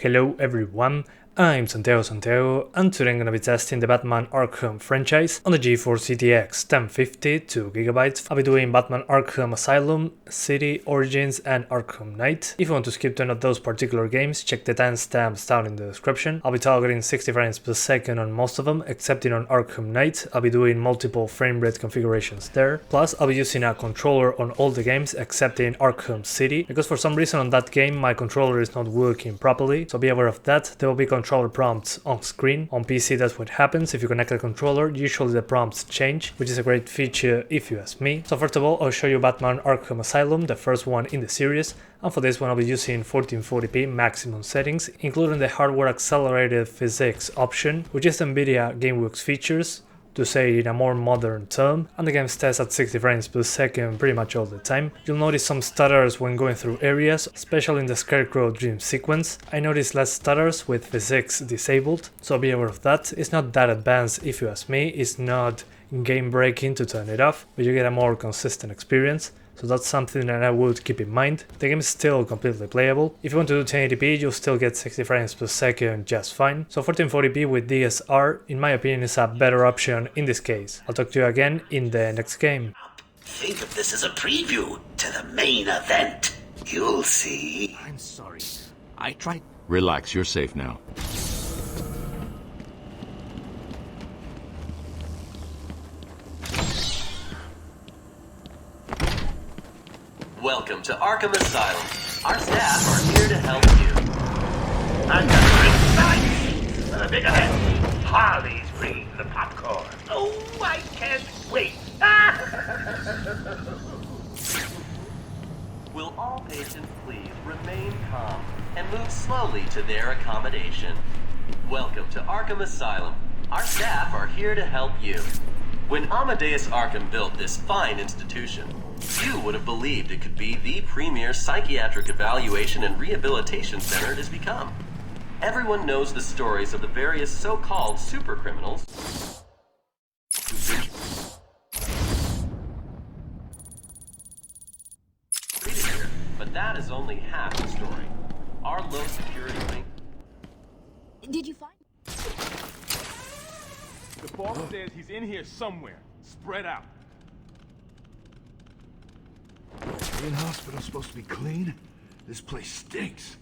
Hello everyone, I'm Santiago, and today I'm gonna be testing the Batman Arkham franchise on the GeForce GTX 1050 2GB. I'll be doing Batman Arkham Asylum, City, Origins, and Arkham Knight. If you want to skip to any of those particular games, check the timestamps down in the description. I'll be targeting 60 frames per second on most of them, excepting on Arkham Knight. I'll be doing multiple frame rate configurations there. Plus, I'll be using a controller on all the games excepting Arkham City, because for some reason on that game my controller is not working properly, so be aware of that. There will be controller prompts on screen. On PC that's what happens if you connect a controller, usually the prompts change, which is a great feature if you ask me. So first of all, I'll show you Batman Arkham Asylum, the first one in the series, and for this one I'll be using 1440p maximum settings, including the hardware accelerated physics option, which is NVidia GameWorks features, to say it in a more modern term, and the game stays at 60 frames per second pretty much all the time. You'll notice some stutters when going through areas, especially in the Scarecrow dream sequence. I noticed less stutters with physics disabled, so be aware of that. It's not that advanced if you ask me, it's not game breaking to turn it off, but you get a more consistent experience. So that's something that I would keep in mind. The game is still completely playable. If you want to do 1080p, you'll still get 60 frames per second just fine. So 1440p with DSR, in my opinion, is a better option in this case. I'll talk to you again in the next game. Think of this as a preview to the main event. You'll see. I'm sorry. I tried. Relax, you're safe now. Welcome to Arkham Asylum. Our staff are here to help you. And the for the big event. Harley's bringing the popcorn. Oh, I can't wait. Will all patients please remain calm and move slowly to their accommodation? Welcome to Arkham Asylum. Our staff are here to help you. When Amadeus Arkham built this fine institution, you would have believed it could be the premier psychiatric evaluation and rehabilitation center it has become. Everyone knows the stories of the various so-called super criminals who've been treated here, but that is only half the story. Our low security wing. Did you find? The boss says he's in here somewhere. Spread out. In hospital supposed to be clean? This place stinks.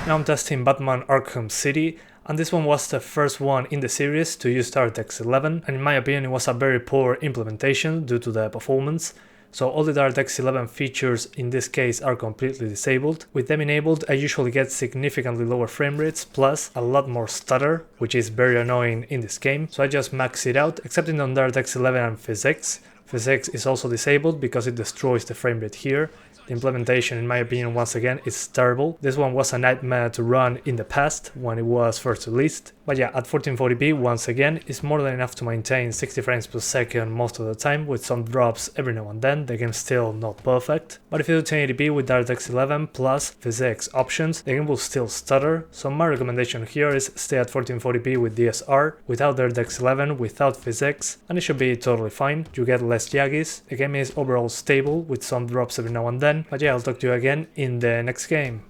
Now I'm testing Batman Arkham City, and this one was the first one in the series to use DirectX 11, and in my opinion it was a very poor implementation due to the performance. So all the DirectX 11 features in this case are completely disabled. With them enabled, I usually get significantly lower frame rates, plus a lot more stutter, which is very annoying in this game. So I just max it out, excepting on DirectX 11 and physics. Physics is also disabled because it destroys the frame rate here. The implementation, in my opinion, once again, is terrible. This one was a nightmare to run in the past when it was first released. But yeah, at 1440p once again is more than enough to maintain 60 frames per second most of the time, with some drops every now and then. The game's still not perfect, but if you do 1080p with DirectX 11 plus PhysX options, the game will still stutter, so my recommendation here is stay at 1440p with DSR, without DirectX 11, without PhysX, and it should be totally fine. You get less jaggies, the game is overall stable with some drops every now and then, but yeah, I'll talk to you again in the next game.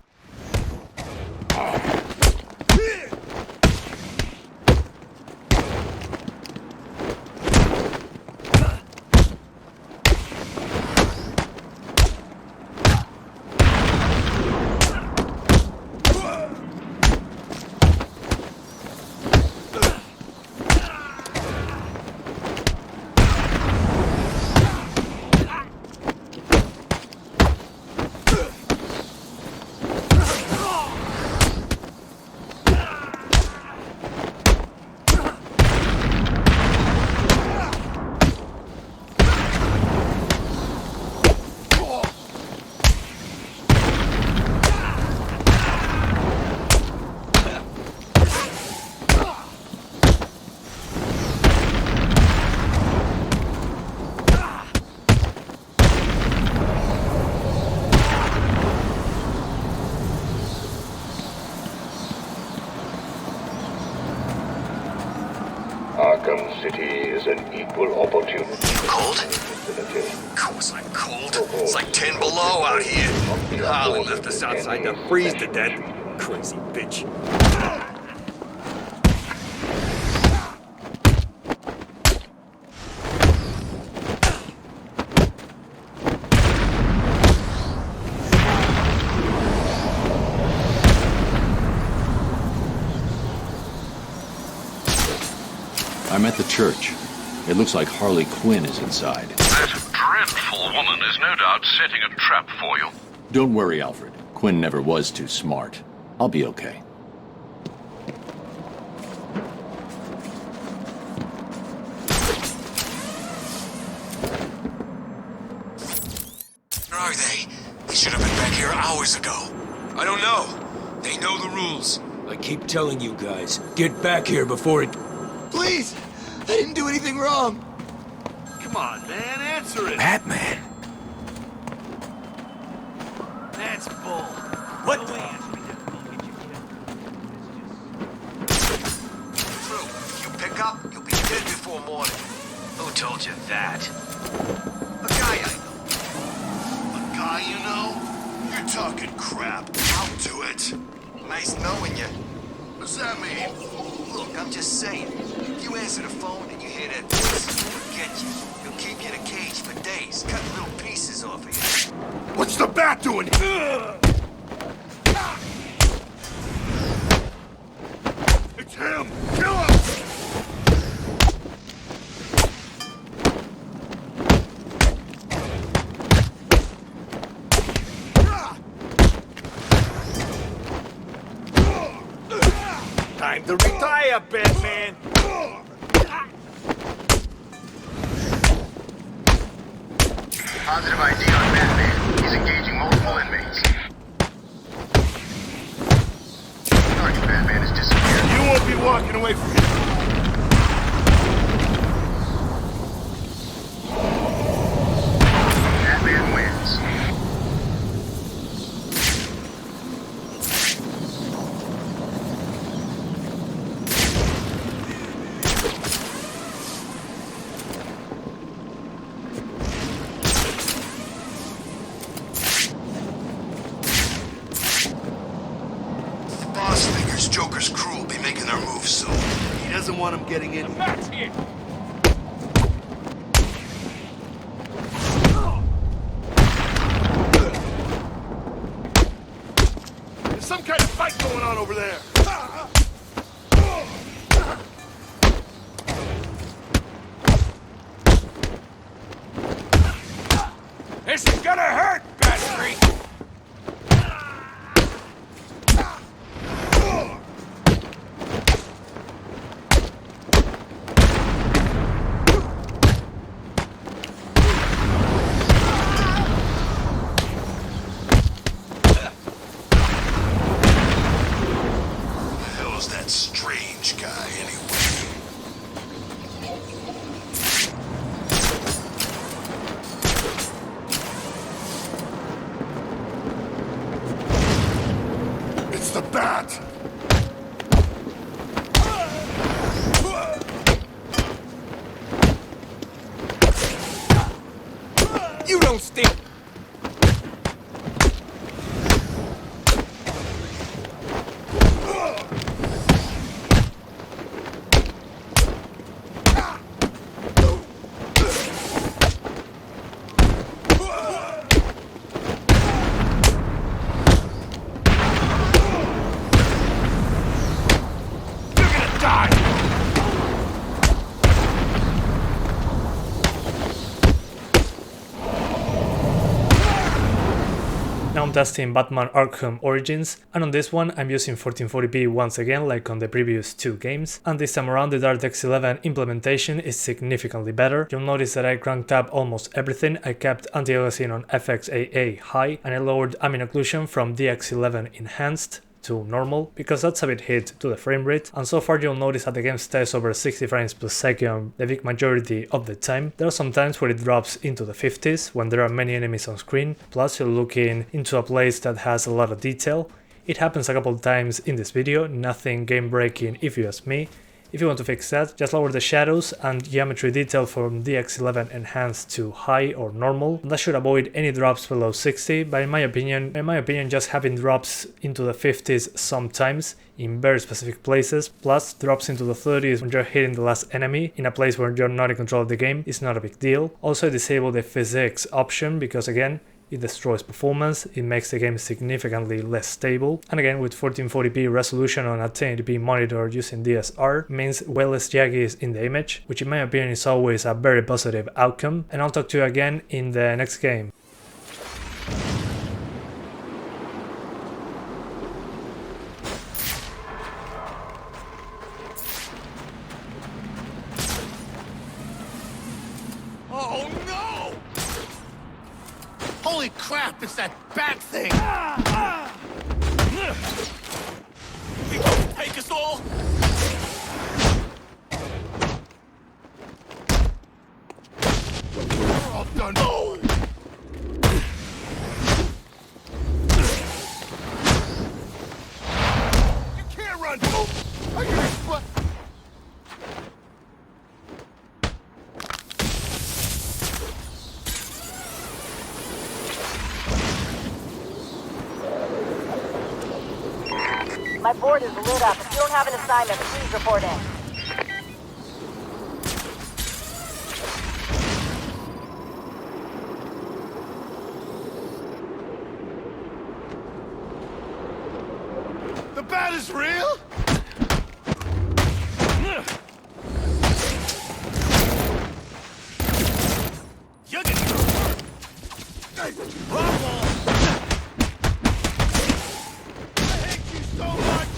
Arkham City is an equal opportunity. Cold? Of course I'm cold. It's like 10 below out here. Harley left us outside to freeze to death. Crazy bitch. I'm at the church. It looks like Harley Quinn is inside. That dreadful woman is no doubt setting a trap for you. Don't worry, Alfred. Quinn never was too smart. I'll be okay. Where are they? They should have been back here hours ago. I don't know. They know the rules. I keep telling you guys, get back here before it... Please! I didn't do anything wrong! Come on, man, answer it! Batman! That's bull. What No the... way answering that phone gets you killed. True. If you pick up, you'll be dead before morning. Who told you that? A guy I know. A guy you know? You're talking crap. I'll do it. Nice knowing you. What's that mean? Look, I'm just saying. If you answer the phone and you hear that voice, forget you. He'll keep you in a cage for days, cutting little pieces off of you. What's the bat doing? It's him! Kill him! Time to retire, Batman! Positive ID on Batman. He's engaging multiple inmates. Target Batman has disappeared. You won't be walking away from him. Batman wins. Boss figures Joker's crew will be making their move soon. He doesn't want him getting in. Bat's here! There's some kind of fight going on over there. This is gonna hurt, Battery! don't stink. Now I'm testing Batman Arkham Origins, and on this one I'm using 1440p once again like on the previous two games, and this time around the DirectX 11 implementation is significantly better. You'll notice that I cranked up almost everything. I kept anti-aliasing on FXAA high, and I lowered ambient occlusion from DX11 enhanced to normal, because that's a bit hit to the frame rate, and so far you'll notice that the game stays over 60 frames per second the big majority of the time. There are some times where it drops into the 50s when there are many enemies on screen, plus you're looking into a place that has a lot of detail. It happens a couple times in this video, nothing game breaking if you ask me. If you want to fix that, just lower the shadows and geometry detail from DX11 enhanced to high or normal. That should avoid any drops below 60, but in my opinion just having drops into the 50s sometimes in very specific places, plus drops into the 30s when you're hitting the last enemy in a place where you're not in control of the game is not a big deal. Also disable the physics option because again, it destroys performance, it makes the game significantly less stable, and again with 1440p resolution on a 1080p monitor using DSR means way less jaggies in the image, which in my opinion is always a very positive outcome, and I'll talk to you again in the next game. Oh no! Holy crap, it's that bat thing! Take us all! We're all done. Oh! You can't run! Oh! I can explode! My board is lit up. If you don't have an assignment, please report in. The bat is real? You're getting hurt. I hate you so much.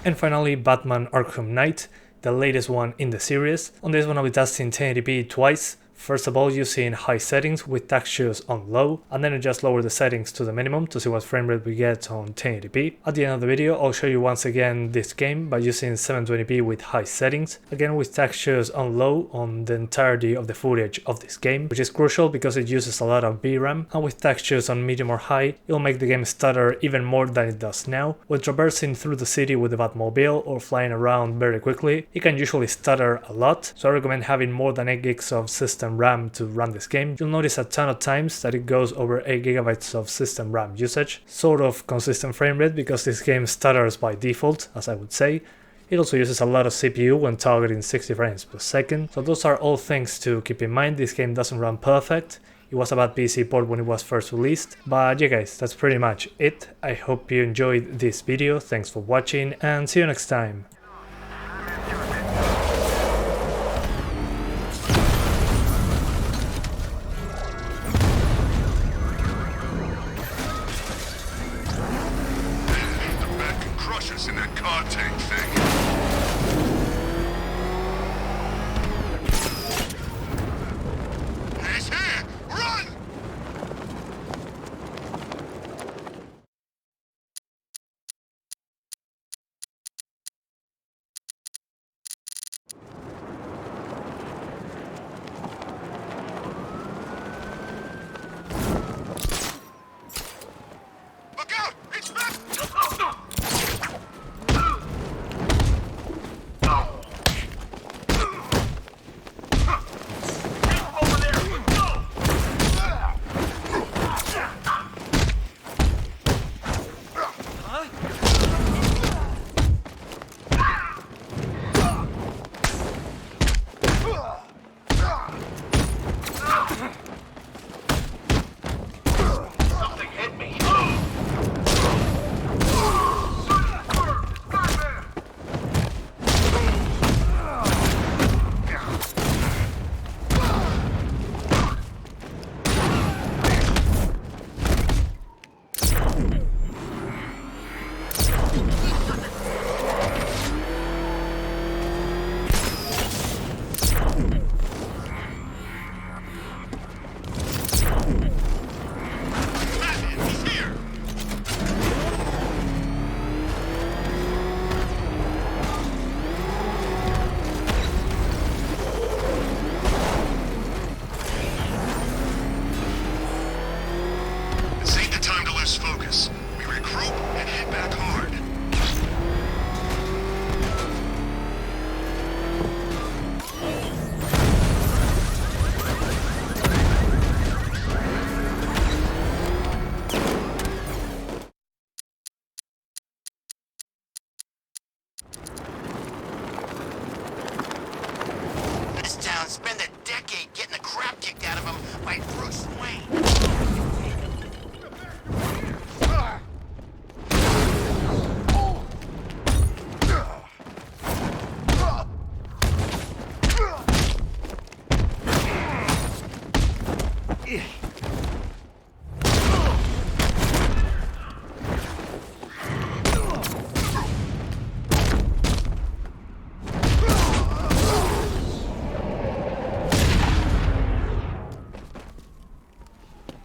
And finally, Batman Arkham Knight, the latest one in the series. On this one I'll be testing 1080p twice. First of all, using high settings with textures on low, and then I just lower the settings to the minimum to see what frame rate we get on 1080p. At the end of the video, I'll show you once again this game by using 720p with high settings, again with textures on low on the entirety of the footage of this game, which is crucial because it uses a lot of VRAM, and with textures on medium or high, it'll make the game stutter even more than it does now. When traversing through the city with the Batmobile or flying around very quickly, it can usually stutter a lot, so I recommend having more than 8 gigs of system RAM to run this game. You'll notice a ton of times that it goes over 8 GB of system RAM usage, sort of consistent frame rate because this game stutters by default, as I would say. It also uses a lot of CPU when targeting 60 frames per second, so those are all things to keep in mind. This game doesn't run perfect. It was a bad PC port when it was first released, but yeah guys, that's pretty much it. I hope you enjoyed this video, thanks for watching and see you next time. In that car tank thing. He's here! Run! Look out! It's back! Something hit me. Focus. We regroup and head back hard. This town spent a decade getting the crap kicked out of him by Bruce Wayne.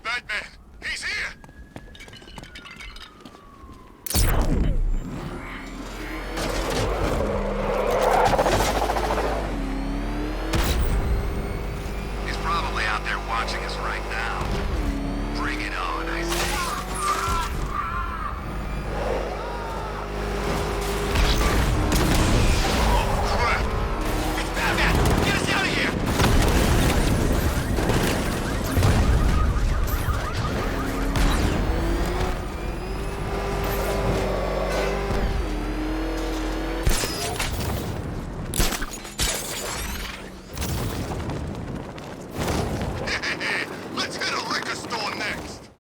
Batman, he's here!